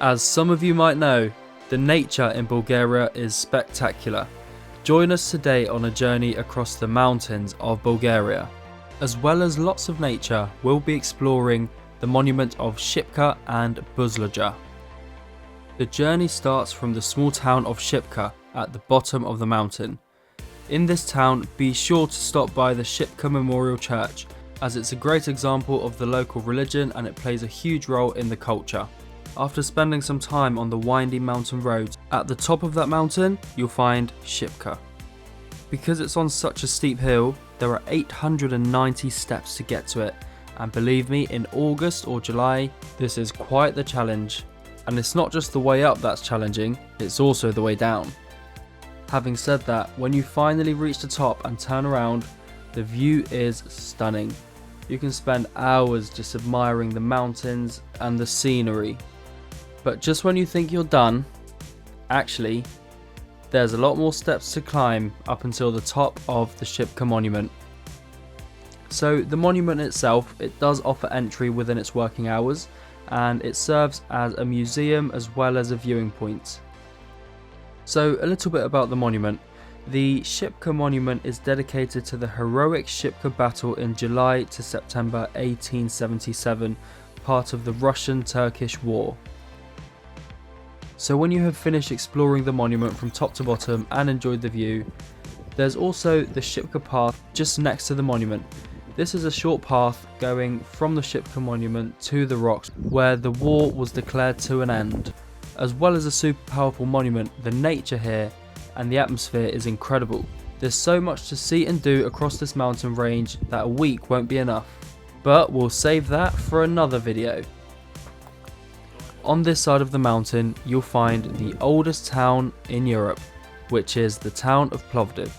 As some of you might know, the nature in Bulgaria is spectacular. Join us today on a journey across the mountains of Bulgaria. As well as lots of nature, we'll be exploring the monument of Shipka and Buzludja. The journey starts from the small town of Shipka at the bottom of the mountain. In this town, be sure to stop by the Shipka Memorial Church, as it's a great example of the local religion and it plays a huge role in the culture. After spending some time on the windy mountain roads, at the top of that mountain, you'll find Shipka. Because it's on such a steep hill, there are 890 steps to get to it, and believe me, in August or July, this is quite the challenge. And it's not just the way up that's challenging, it's also the way down. Having said that, when you finally reach the top and turn around, the view is stunning. You can spend hours just admiring the mountains and the scenery. But just when you think you're done, actually, there's a lot more steps to climb up until the top of the Shipka Monument. So the monument itself, it does offer entry within its working hours, and it serves as a museum as well as a viewing point. So a little bit about the monument. The Shipka Monument is dedicated to the heroic Shipka battle in July to September 1877, part of the Russo-Turkish War. So when you have finished exploring the monument from top to bottom and enjoyed the view, there's also the Shipka Pass just next to the monument. This is a short path going from the Shipka Monument to the rocks where the war was declared to an end. As well as a super powerful monument, the nature here and the atmosphere is incredible. There's so much to see and do across this mountain range that a week won't be enough. But we'll save that for another video. On this side of the mountain, you'll find the oldest town in Europe, which is the town of Plovdiv.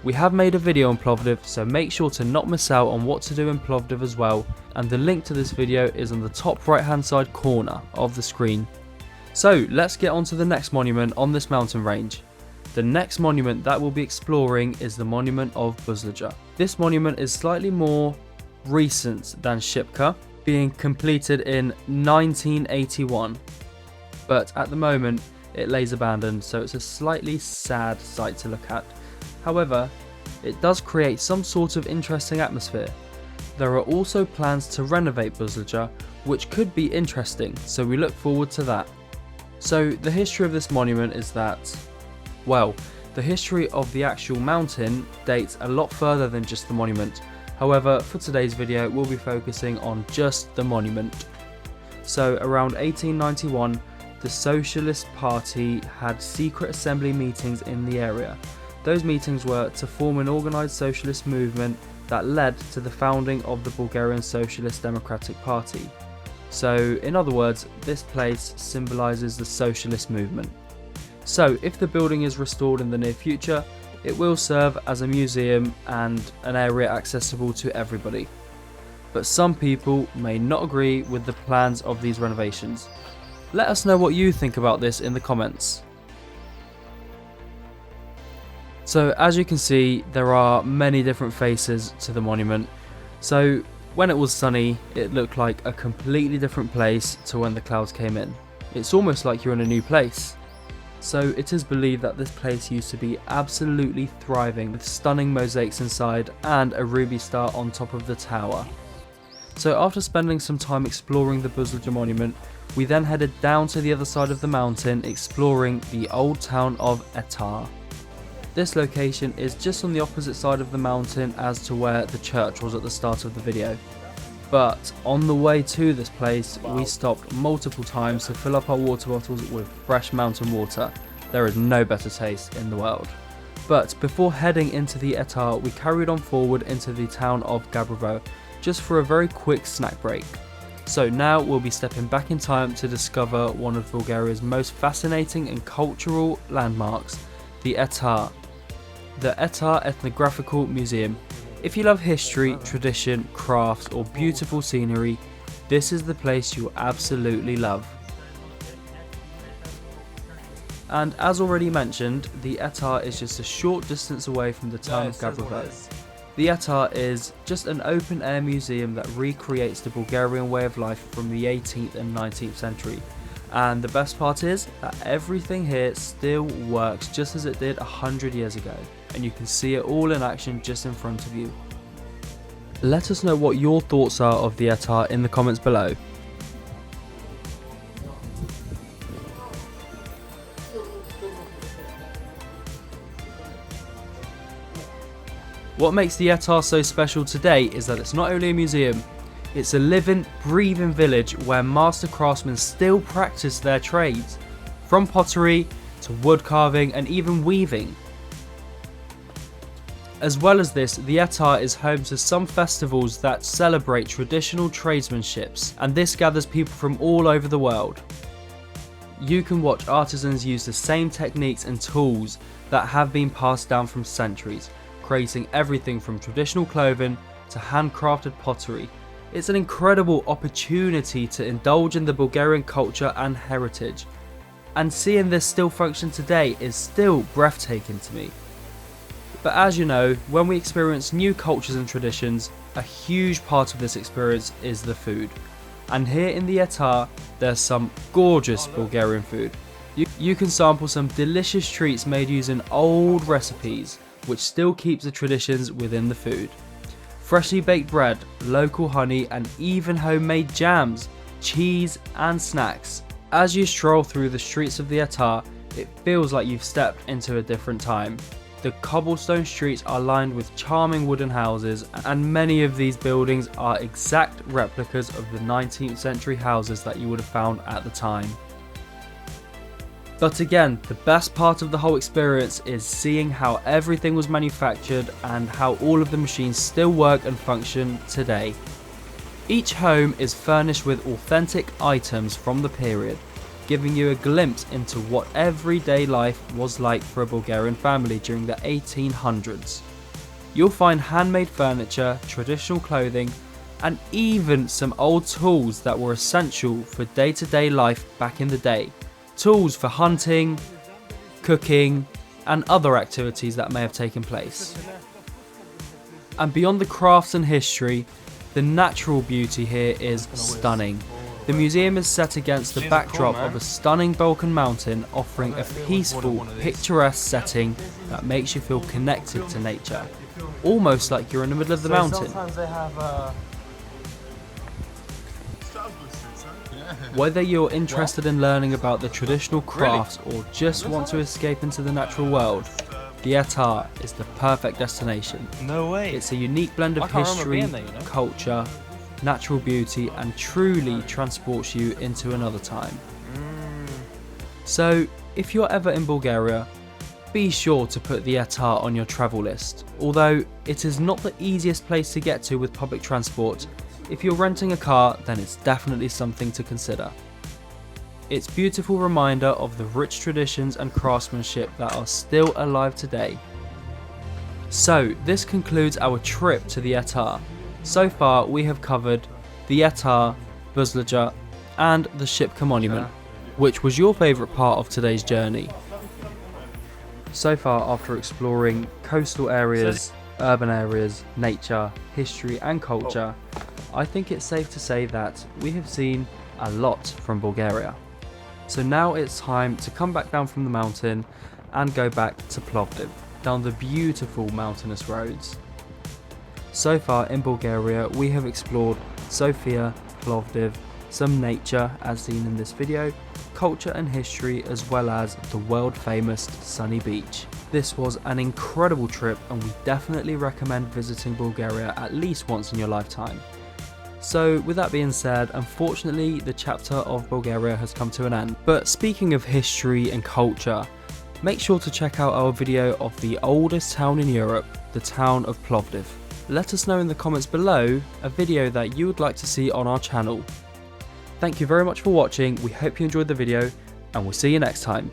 We have made a video on Plovdiv, so make sure to not miss out on what to do in Plovdiv as well, and the link to this video is on the top right hand side corner of the screen. So let's get on to the next monument on this mountain range. The next monument that we'll be exploring is the monument of Buzludja. This monument is slightly more recent than Shipka, being completed in 1981, but at the moment it lays abandoned, so it's a slightly sad sight to look at. However, it does create some sort of interesting atmosphere. There are also plans to renovate Buzludja, which could be interesting, so we look forward to that. So the history of this monument is that, well, the history of the actual mountain dates a lot further than just the monument. However, for today's video, we'll be focusing on just the monument. So around 1891, the Socialist Party had secret assembly meetings in the area. Those meetings were to form an organised socialist movement that led to the founding of the Bulgarian Socialist Democratic Party. So in other words, this place symbolises the socialist movement. So if the building is restored in the near future, it will serve as a museum and an area accessible to everybody. But some people may not agree with the plans of these renovations. Let us know what you think about this in the comments. So as you can see, there are many different faces to the monument. So when it was sunny, it looked like a completely different place to when the clouds came in. It's almost like you're in a new place. So it is believed that this place used to be absolutely thriving with stunning mosaics inside and a ruby star on top of the tower. So after spending some time exploring the Buzludja Monument, we then headed down to the other side of the mountain exploring the old town of Etar. This location is just on the opposite side of the mountain as to where the church was at the start of the video. But on the way to this place, we stopped multiple times to fill up our water bottles with fresh mountain water. There is no better taste in the world. But before heading into the Etar, we carried on forward into the town of Gabrovo, just for a very quick snack break. So now we'll be stepping back in time to discover one of Bulgaria's most fascinating and cultural landmarks, the Etar. The Etar Ethnographical Museum. If you love history, tradition, crafts or beautiful scenery, this is the place you'll absolutely love. And as already mentioned, the Etar is just a short distance away from the town of Gabrovo. The Etar is just an open air museum that recreates the Bulgarian way of life from the 18th and 19th century, And the best part is that everything here still works just as it did 100 years ago, and you can see it all in action just in front of you. Let us know what your thoughts are of the Etar in the comments below. What makes the Etar so special today is that it's not only a museum, it's a living, breathing village where master craftsmen still practice their trades, from pottery to wood carving and even weaving. As well as this, the Etar is home to some festivals that celebrate traditional tradesmanships, and this gathers people from all over the world. You can watch artisans use the same techniques and tools that have been passed down from centuries, creating everything from traditional clothing to handcrafted pottery. It's an incredible opportunity to indulge in the Bulgarian culture and heritage, and seeing this still function today is still breathtaking to me. But as you know, when we experience new cultures and traditions, a huge part of this experience is the food. And here in the Etar, there's some gorgeous Bulgarian food. You can sample some delicious treats made using old recipes, which still keeps the traditions within the food. Freshly baked bread, local honey, and even homemade jams, cheese and snacks. As you stroll through the streets of the Etar, it feels like you've stepped into a different time. The cobblestone streets are lined with charming wooden houses, and many of these buildings are exact replicas of the 19th century houses that you would have found at the time. But again, the best part of the whole experience is seeing how everything was manufactured and how all of the machines still work and function today. Each home is furnished with authentic items from the period, giving you a glimpse into what everyday life was like for a Bulgarian family during the 1800s. You'll find handmade furniture, traditional clothing, and even some old tools that were essential for day-to-day life back in the day. Tools for hunting, cooking, and other activities that may have taken place. And beyond the crafts and history, the natural beauty here is stunning. The museum is set against the backdrop of a stunning Balkan mountain, offering a peaceful, picturesque setting that makes you feel connected to nature, almost like you're in the middle of the mountain. Whether you're interested in learning about the traditional crafts or just want to escape into the natural world, the Etar is the perfect destination. No way. It's a unique blend of history, culture, natural beauty, and truly transports you into another time. So, if you're ever in Bulgaria, be sure to put the Etar on your travel list. Although it is not the easiest place to get to with public transport, if you're renting a car, then it's definitely something to consider. It's a beautiful reminder of the rich traditions and craftsmanship that are still alive today. So, this concludes our trip to the Etar. So far, we have covered the Etar, Buzludja, and the Shipka Monument. Which was your favourite part of today's journey? So far, after exploring coastal areas, urban areas, nature, history and culture, I think it's safe to say that we have seen a lot from Bulgaria. So now it's time to come back down from the mountain and go back to Plovdiv, down the beautiful mountainous roads. So far in Bulgaria, we have explored Sofia, Plovdiv, some nature as seen in this video, culture and history, as well as the world famous sunny beach. This was an incredible trip and we definitely recommend visiting Bulgaria at least once in your lifetime. So with that being said, unfortunately the chapter of Bulgaria has come to an end. But speaking of history and culture, make sure to check out our video of the oldest town in Europe, the town of Plovdiv. Let us know in the comments below a video that you would like to see on our channel. Thank you very much for watching, we hope you enjoyed the video and we'll see you next time.